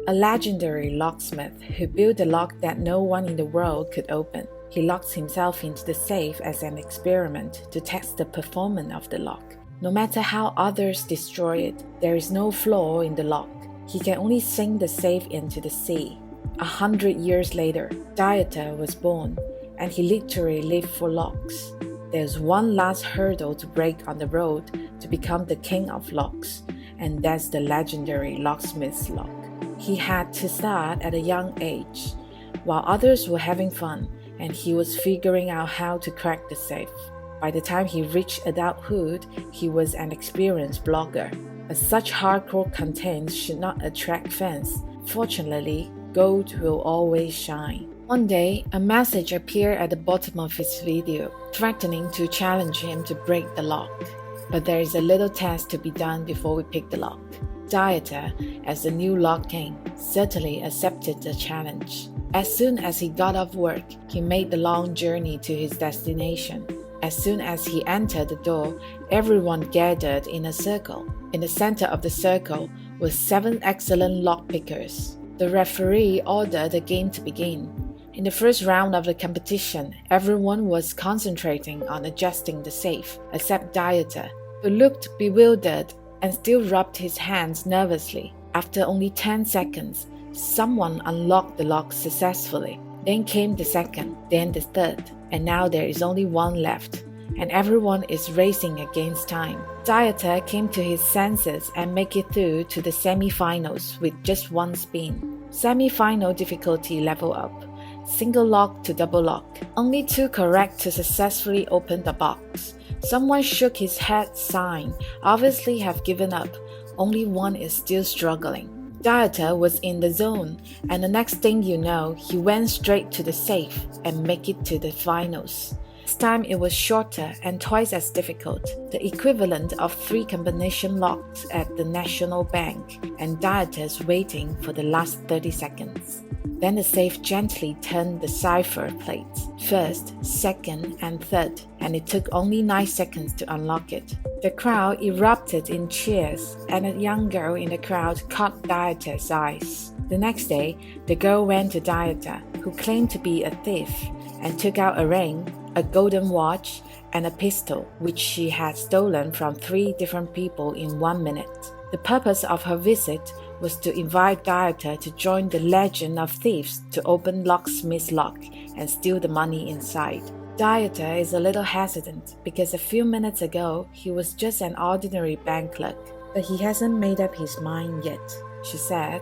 a legendary locksmith who built a lock that no one in the world could open. He locked himself into the safe as an experiment to test the performance of the lock. No matter how others destroy it, there is no flaw in the lock. He can only sink the safe into the sea. 100 years later, Dieter was born, and he literally lived for locks. There's one last hurdle to break on the road to become the king of locks, and that's the legendary locksmith's lock. He had to start at a young age, while others were having fun, and he was figuring out how to crack the safe. By the time he reached adulthood, he was an experienced blogger. But such hardcore content should not attract fans. Fortunately, gold will always shine. One day, a message appeared at the bottom of his video, threatening to challenge him to break the lock. But there is a little test to be done before we pick the lock. Dieter, as the new lock king, certainly accepted the challenge. As soon as he got off work, he made the long journey to his destination. As soon as he entered the door, everyone gathered in a circle. In the center of the circle were 7 excellent lockpickers. The referee ordered the game to begin. In the first round of the competition, everyone was concentrating on adjusting the safe, except Dieter, who looked bewildered and still rubbed his hands nervously. After only 10 seconds, someone unlocked the lock successfully. Then came the second, then the third, and now there is only one left, and everyone is racing against time. Dieter came to his senses and made it through to the semi-finals with just one spin. Semi-final difficulty level up. Single lock to double lock. Only 2 correct to successfully open the box. Someone shook his head, sighing, obviously have given up. Only one is still struggling. Dieter was in the zone, and the next thing you know, he went straight to the safe and made it to the finals. This time it was shorter and twice as difficult, the equivalent of 3 combination locks at the National Bank, and Dieter's waiting for the last 30 seconds. Then the safe gently turned the cipher plates, first, second, and third, and it took only 9 seconds to unlock it. The crowd erupted in cheers, and a young girl in the crowd caught Dieter's eyes. The next day, the girl went to Dieter, who claimed to be a thief, and took out a ring, a golden watch, and a pistol, which she had stolen from 3 different people in 1 minute. The purpose of her visit was to invite Dieter to join the legion of thieves to open locksmith's lock and steal the money inside. Dieter is a little hesitant because a few minutes ago he was just an ordinary bank clerk, but he hasn't made up his mind yet, she said,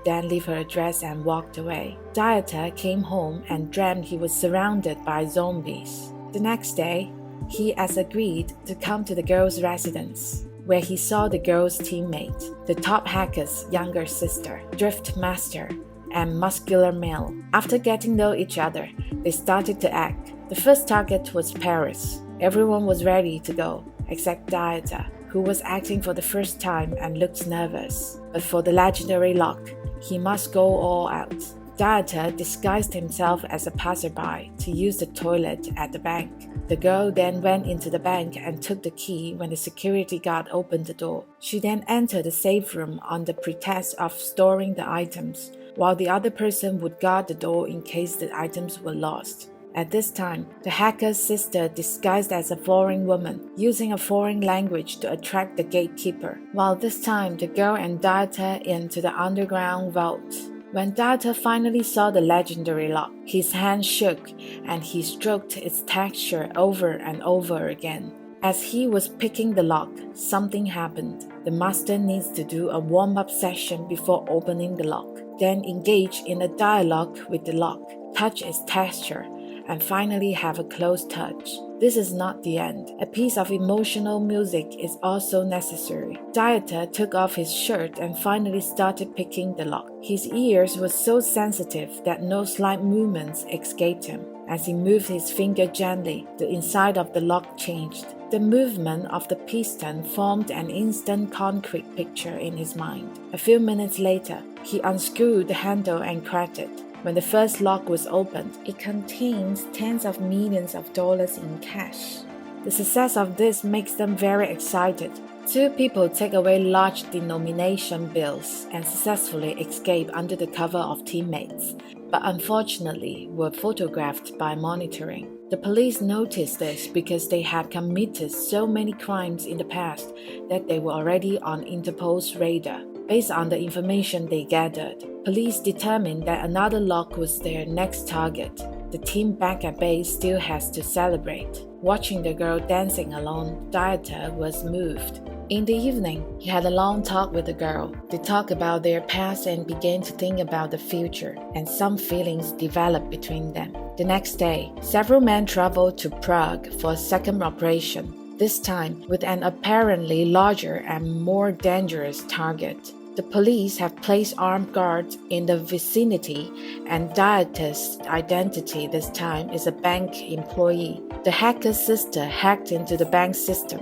then left her address and walked away. Dieter came home and dreamed he was surrounded by zombies. The next day, he as agreed to come to the girl's residence, where he saw the girl's teammate, the top hacker's younger sister, drift master, and muscular male. After getting to know each other, they started to act. The first target was Paris. Everyone was ready to go, except Dieter, who was acting for the first time and looked nervous. But for the legendary lock, he must go all out. Dieter disguised himself as a passerby to use the toilet at the bank. The girl then went into the bank and took the key when the security guard opened the door. She then entered the safe room on the pretext of storing the items, while the other person would guard the door in case the items were lost. At this time, the hacker's sister disguised as a foreign woman, using a foreign language to attract the gatekeeper, while this time the girl and Dieter into the underground vault. When Dieter finally saw the legendary lock, his hand shook and he stroked its texture over and over again. As he was picking the lock, something happened. The master needs to do a warm-up session before opening the lock, then engage in a dialogue with the lock, touch its texture, and finally have a close touch. This is not the end. A piece of emotional music is also necessary. Dieter took off his shirt and finally started picking the lock. His ears were so sensitive that no slight movements escaped him. As he moved his finger gently, the inside of the lock changed. The movement of the piston formed an instant concrete picture in his mind. A few minutes later, he unscrewed the handle and cracked it. When the first lock was opened, it contains tens of millions of dollars in cash. The success of this makes them very excited. Two people take away large denomination bills and successfully escape under the cover of teammates, but unfortunately were photographed by monitoring. The police noticed this because they had committed so many crimes in the past that they were already on Interpol's radar. Based on the information they gathered, police determined that another lock was their next target. The team back at base still has to celebrate. Watching the girl dancing alone, Dieter was moved. In the evening, he had a long talk with the girl. They talked about their past and began to think about the future, and some feelings developed between them. The next day, several men traveled to Prague for a second operation, this time with an apparently larger and more dangerous target. The police have placed armed guards in the vicinity, and Dieter's identity this time is a bank employee. The hacker's sister hacked into the bank system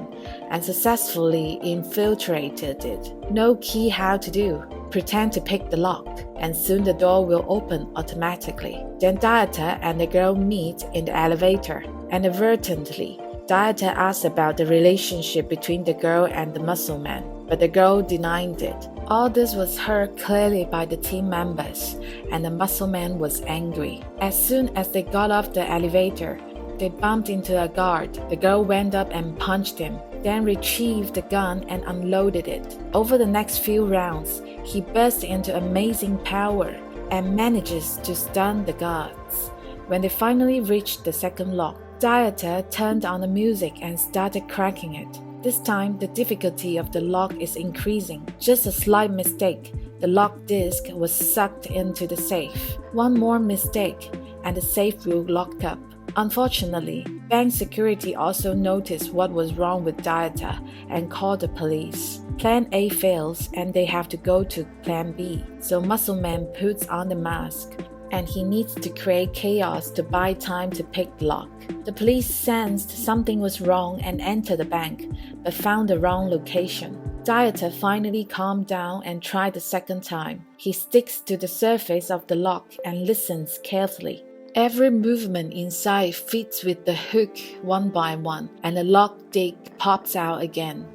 and successfully infiltrated it. No key how to do. Pretend to pick the lock, and soon the door will open automatically. Then Dieter and the girl meet in the elevator. Inadvertently, Dieter asks about the relationship between the girl and the muscle man, but the girl denied it. All this was heard clearly by the team members, and the muscle man was angry. As soon as they got off the elevator, they bumped into a guard. The girl went up and punched him, then retrieved the gun and unloaded it. Over the next few rounds, he burst into amazing power and manages to stun the guards. When they finally reached the second lock, Dieter turned on the music and started cracking it. This time, the difficulty of the lock is increasing. Just a slight mistake, the lock disc was sucked into the safe. One more mistake, and the safe will lock up. Unfortunately, bank security also noticed what was wrong with Dieter and called the police. Plan A fails, and they have to go to Plan B. So Muscleman puts on the mask, and he needs to create chaos to buy time to pick the lock. The police sensed something was wrong and entered the bank, but found the wrong location. Dieter finally calmed down and tried the second time. He sticks to the surface of the lock and listens carefully. Every movement inside fits with the hook one by one, and the lock dig pops out again.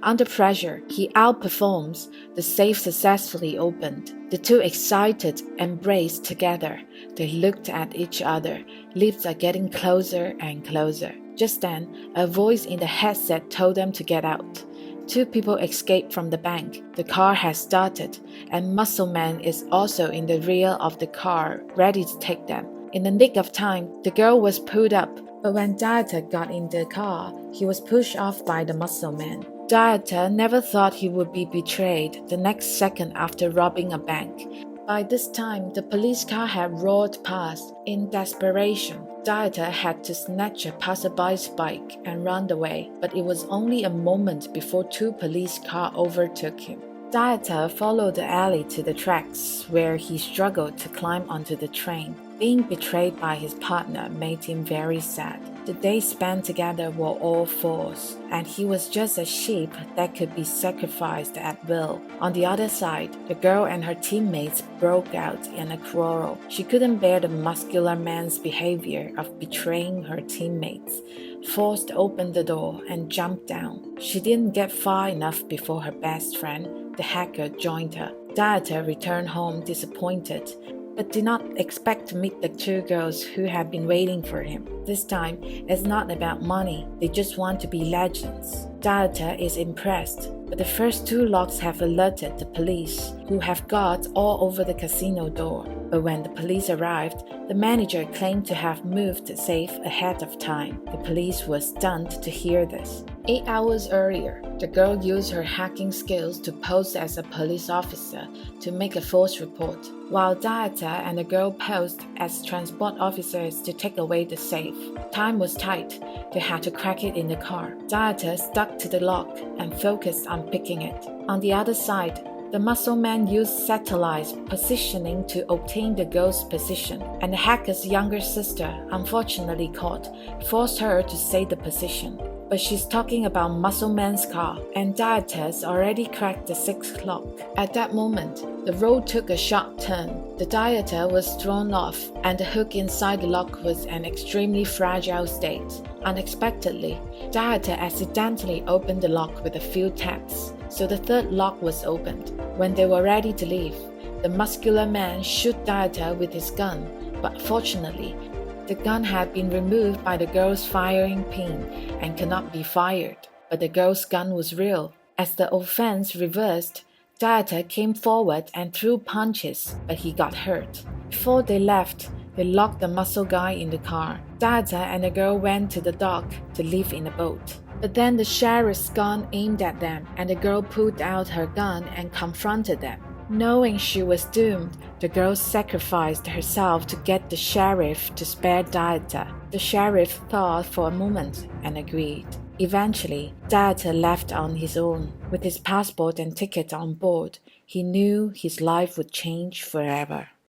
Under pressure, he outperforms. The safe successfully opened. The two excited embraced together. They looked at each other. Lips are getting closer and closer. Just then, a voice in the headset told them to get out. Two people escaped from the bank. The car has started, and Muscleman is also in the rear of the car, ready to take them. In the nick of time, the girl was pulled up, but when Dieter got in the car, he was pushed off by the Muscleman. Dieter never thought he would be betrayed the next second after robbing a bank. By this time, the police car had roared past. In desperation, Dieter had to snatch a passerby's bike and run away, but it was only a moment before two police cars overtook him. Dieter followed the alley to the tracks, where he struggled to climb onto the train. Being betrayed by his partner made him very sad. The days spent together were all false, and he was just a sheep that could be sacrificed at will. On the other side, the girl and her teammates broke out in a quarrel. She couldn't bear the muscular man's behavior of betraying her teammates, forced open the door and jumped down. She didn't get far enough before her best friend, the hacker, joined her. Dieter returned home disappointed, but did not expect to meet the two girls who had been waiting for him. This time, it's not about money, they just want to be legends. Dieter is impressed, but the first two locks have alerted the police, who have guards all over the casino door. But when the police arrived, the manager claimed to have moved the safe ahead of time. The police were stunned to hear this. 8 hours earlier, the girl used her hacking skills to pose as a police officer to make a false report, while Dieter and the girl posed as transport officers to take away the safe. Time was tight. They had to crack it in the car. Dieter stuck to the lock and focused on picking it. On the other side, the muscle man used satellite positioning to obtain the girl's position, and the hacker's younger sister, unfortunately caught, forced her to say the position. But she's talking about Muscle Man's car, and Dieter's already cracked the sixth lock. At that moment, the road took a sharp turn. The Dieter was thrown off, and the hook inside the lock was in an extremely fragile state. Unexpectedly, Dieter accidentally opened the lock with a few taps, so the third lock was opened. When they were ready to leave, the muscular man shot Dieter with his gun, but fortunately, the gun had been removed by the girl's firing pin and could not be fired. But the girl's gun was real. As the offense reversed, Dieter came forward and threw punches, but he got hurt. Before they left, they locked the muscle guy in the car. Dieter and the girl went to the dock to live in a boat. But then the sheriff's gun aimed at them, and the girl pulled out her gun and confronted them. Knowing she was doomed, the girl sacrificed herself to get the sheriff to spare Dieter. The sheriff thought for a moment and agreed. Eventually, Dieter left on his own. With his passport and ticket on board, he knew his life would change forever.